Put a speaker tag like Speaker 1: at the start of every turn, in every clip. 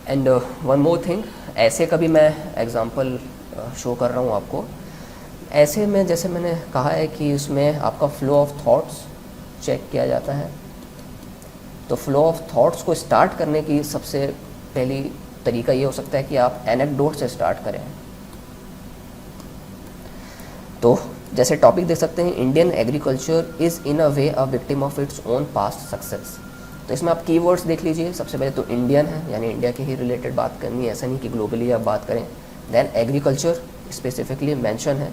Speaker 1: And one more thing, ऐसे का भी मैं एग्जांपल शो कर रहा हूँ आपको। ऐसे में जैसे मैंने कहा है कि उसमें आपका फ्लो ऑफ थॉट्स चेक किया जाता है। तो फ्लो ऑफ थॉट्स को स्टार्ट करने की सबसे पहली तरीका ये हो सकता है कि आप एनेक्डोट से स्टार्ट करें। तो जैसे टॉपिक देख सकते हैं, Indian agriculture is in a way a victim of its own past success. तो इसमें आप कीवर्ड्स देख लीजिए। सबसे पहले तो इंडियन है, यानी इंडिया के ही रिलेटेड बात करनी है, ऐसा नहीं कि ग्लोबली आप बात करें। देन एग्रीकल्चर स्पेसिफिकली मेंशन है।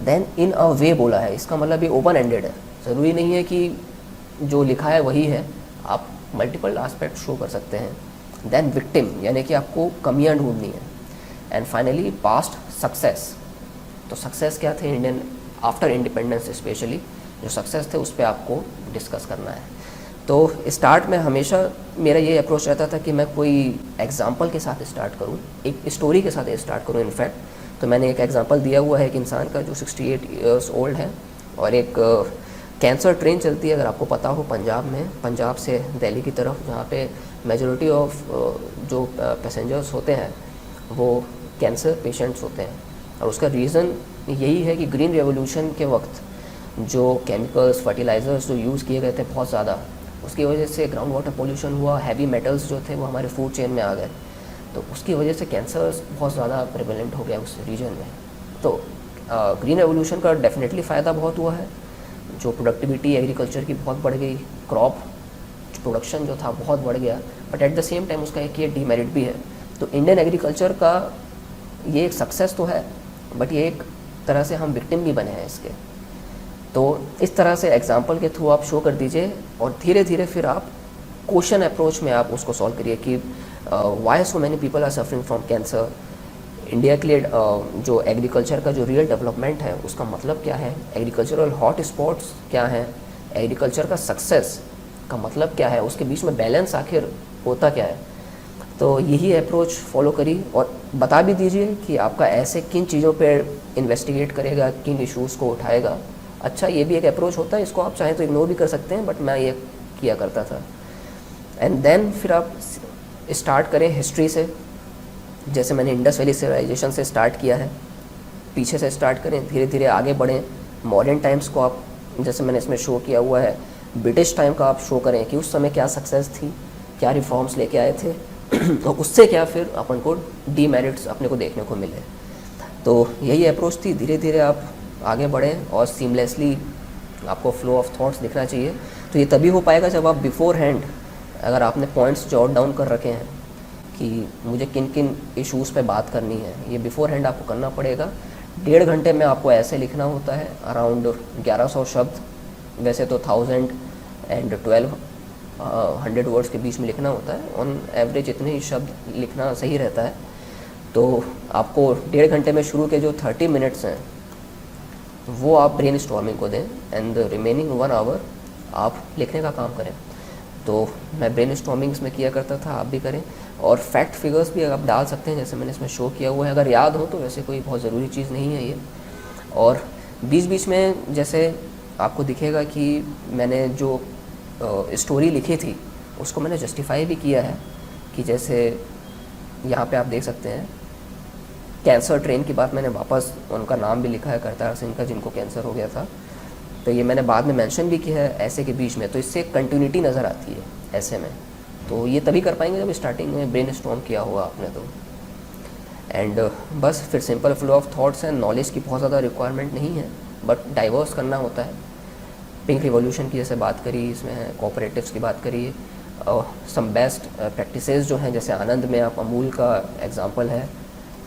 Speaker 1: देन इन अ वे बोला है, इसका मतलब ये ओपन एंडेड है, ज़रूरी नहीं है कि जो लिखा है वही है, आप मल्टीपल एस्पेक्ट शो कर सकते हैं। देन विक्टिम, यानी कि आपको कमियां ढूंढनी है। And finally past success. तो सक्सेस क्या थे इंडियन आफ्टर इंडिपेंडेंस, स्पेशली जो सक्सेस थे उस पर आपको डिस्कस करना है। तो स्टार्ट में हमेशा मेरा ये अप्रोच रहता था कि मैं कोई एग्जांपल के साथ स्टार्ट करूं, एक स्टोरी के साथ स्टार्ट करूं। इनफैक्ट तो मैंने एक एग्जांपल दिया हुआ है एक इंसान का जो 68 ईयर्स ओल्ड है, और एक कैंसर ट्रेन चलती है, अगर आपको पता हो, पंजाब में, पंजाब से दिल्ली की तरफ, जहाँ पे मेजॉरिटी ऑफ जो पैसेंजर्स होते हैं वो कैंसर पेशेंट्स होते हैं। और उसका रीज़न यही है कि ग्रीन रेवोल्यूशन के वक्त जो केमिकल्स, फर्टिलाइज़र्स जो यूज़ किए गए थे बहुत ज़्यादा, उसकी वजह से ग्राउंड वाटर पोल्यूशन हुआ, हैवी मेटल्स जो थे वो हमारे फूड चेन में आ गए, तो उसकी वजह से कैंसर बहुत ज़्यादा प्रेवलेंट हो गया उस रीजन में। तो ग्रीन रेवोल्यूशन का डेफिनेटली फ़ायदा बहुत हुआ है, जो प्रोडक्टिविटी एग्रीकल्चर की बहुत बढ़ गई, क्रॉप प्रोडक्शन जो था बहुत बढ़ गया, but at the same time उसका एक ये डीमेरिट भी है। तो इंडियन एग्रीकल्चर का ये एक सक्सेस तो है, बट ये एक तरह से हम विक्टिम भी बने हैं इसके। तो इस तरह से एग्जाम्पल के थ्रू आप शो कर दीजिए, और धीरे धीरे फिर आप क्वेश्चन अप्रोच में आप उसको सॉल्व करिए कि why so many people are suffering from cancer. India के लिए जो एग्रीकल्चर का जो रियल डेवलपमेंट है उसका मतलब क्या है, एग्रीकल्चरल हॉट स्पॉट्स क्या हैं, एग्रीकल्चर का सक्सेस का मतलब क्या है, उसके बीच में बैलेंस आखिर होता क्या है। तो यही अप्रोच फॉलो करिए, और बता भी दीजिए कि आपका ऐसे किन चीज़ों पर इन्वेस्टिगेट करेगा, किन इश्यूज़ को उठाएगा। अच्छा, ये भी एक अप्रोच होता है, इसको आप चाहें तो इग्नोर भी कर सकते हैं, बट मैं ये किया करता था। एंड देन फिर आप स्टार्ट करें हिस्ट्री से, जैसे मैंने इंडस वैली सिविलाइजेशन से स्टार्ट किया है, पीछे से स्टार्ट करें, धीरे धीरे आगे बढ़ें। मॉडर्न टाइम्स को आप, जैसे मैंने इसमें शो किया हुआ है, ब्रिटिश टाइम का आप शो करें कि उस समय क्या सक्सेस थी, क्या रिफॉर्म्स लेके आए थे और उससे क्या फिर अपन को डीमेरिट्स अपने को देखने को मिले। तो यही अप्रोच थी, धीरे धीरे आप आगे बढ़ें और सीमलेसली आपको फ्लो ऑफ थॉट्स दिखना चाहिए। तो ये तभी हो पाएगा जब आप बिफोर हैंड, अगर आपने पॉइंट्स जॉट डाउन कर रखे हैं कि मुझे किन किन इश्यूज़ पे बात करनी है, ये बिफोर हैंड आपको करना पड़ेगा। 1.5 घंटे में आपको ऐसे लिखना होता है, अराउंड 1100 शब्द, वैसे तो 1000 एंड 1200 वर्ड्स के बीच में लिखना होता है। ऑन एवरेज इतने ही शब्द लिखना सही रहता है। तो आपको 1.5 घंटे में शुरू के जो 30 मिनट्स हैं वो आप ब्रेन स्टॉर्मिंग को दें, एंड रिमेनिंग 1 आवर आप लिखने का काम करें। तो मैं ब्रेन स्टॉर्मिंग्स में किया करता था, आप भी करें। और फैक्ट फिगर्स भी आप डाल सकते हैं, जैसे मैंने इसमें शो किया हुआ है, अगर याद हो तो। वैसे कोई बहुत ज़रूरी चीज़ नहीं है ये। और बीच बीच में जैसे आपको दिखेगा कि मैंने जो स्टोरी लिखी थी उसको मैंने जस्टिफाई भी किया है, कि जैसे यहाँ पे आप देख सकते हैं कैंसर ट्रेन की बात, मैंने वापस उनका नाम भी लिखा है, करतार सिंह का, जिनको कैंसर हो गया था। तो ये मैंने बाद में मेंशन भी किया है ऐसे के बीच में, तो इससे एक कंटिन्यूटी नज़र आती है ऐसे में। तो ये तभी कर पाएंगे जब स्टार्टिंग में ब्रेन स्टॉर्म किया होगा आपने तो। एंड बस फिर सिंपल फ्लो ऑफ थॉट्स हैं, नॉलेज की बहुत ज़्यादा रिक्वायरमेंट नहीं है, बट डाइवर्स करना होता है। पिंक रिवॉल्यूशन की जैसे बात करी, इसमें कोऑपरेटिव्स की बात करी, सम बेस्ट प्रैक्टिसेस जो हैं, जैसे आनंद में आप अमूल का एग्जांपल है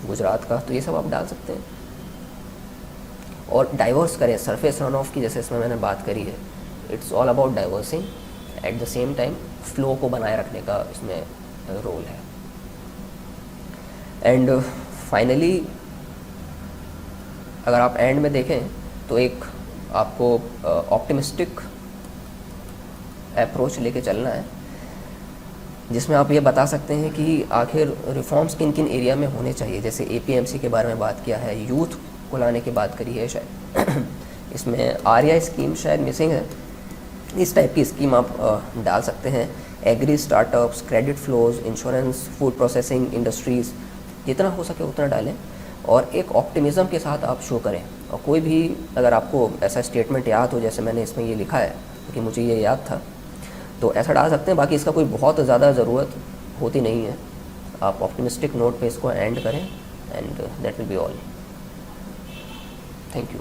Speaker 1: गुजरात का, तो ये सब आप डाल सकते हैं। और डाइवर्स करें, सरफेस रन ऑफ की जैसे इसमें मैंने बात करी है, it's all about diversing, at the same time flow को बनाए रखने का इसमें रोल है। एंड फाइनली अगर आप एंड में देखें तो एक आपको ऑप्टिमिस्टिक अप्रोच लेके चलना है, जिसमें आप ये बता सकते हैं कि आखिर रिफॉर्म्स किन किन एरिया में होने चाहिए। जैसे APMC के बारे में बात किया है, यूथ को लाने की बात करी है शायद इसमें आर्या स्कीम शायद मिसिंग है, इस टाइप की स्कीम आप डाल सकते हैं। Agri startups, credit flows, insurance, food processing industries, जितना हो सके उतना डालें और एक ऑप्टिमिज़म के साथ आप शो करें। और कोई भी अगर आपको ऐसा स्टेटमेंट याद हो, जैसे मैंने इसमें ये लिखा है क्योंकि मुझे ये याद था, तो ऐसा डाल सकते हैं। बाकी इसका कोई बहुत ज़्यादा ज़रूरत होती नहीं है। आप ऑप्टिमिस्टिक नोट पे इसको एंड करें and that will be all. Thank you.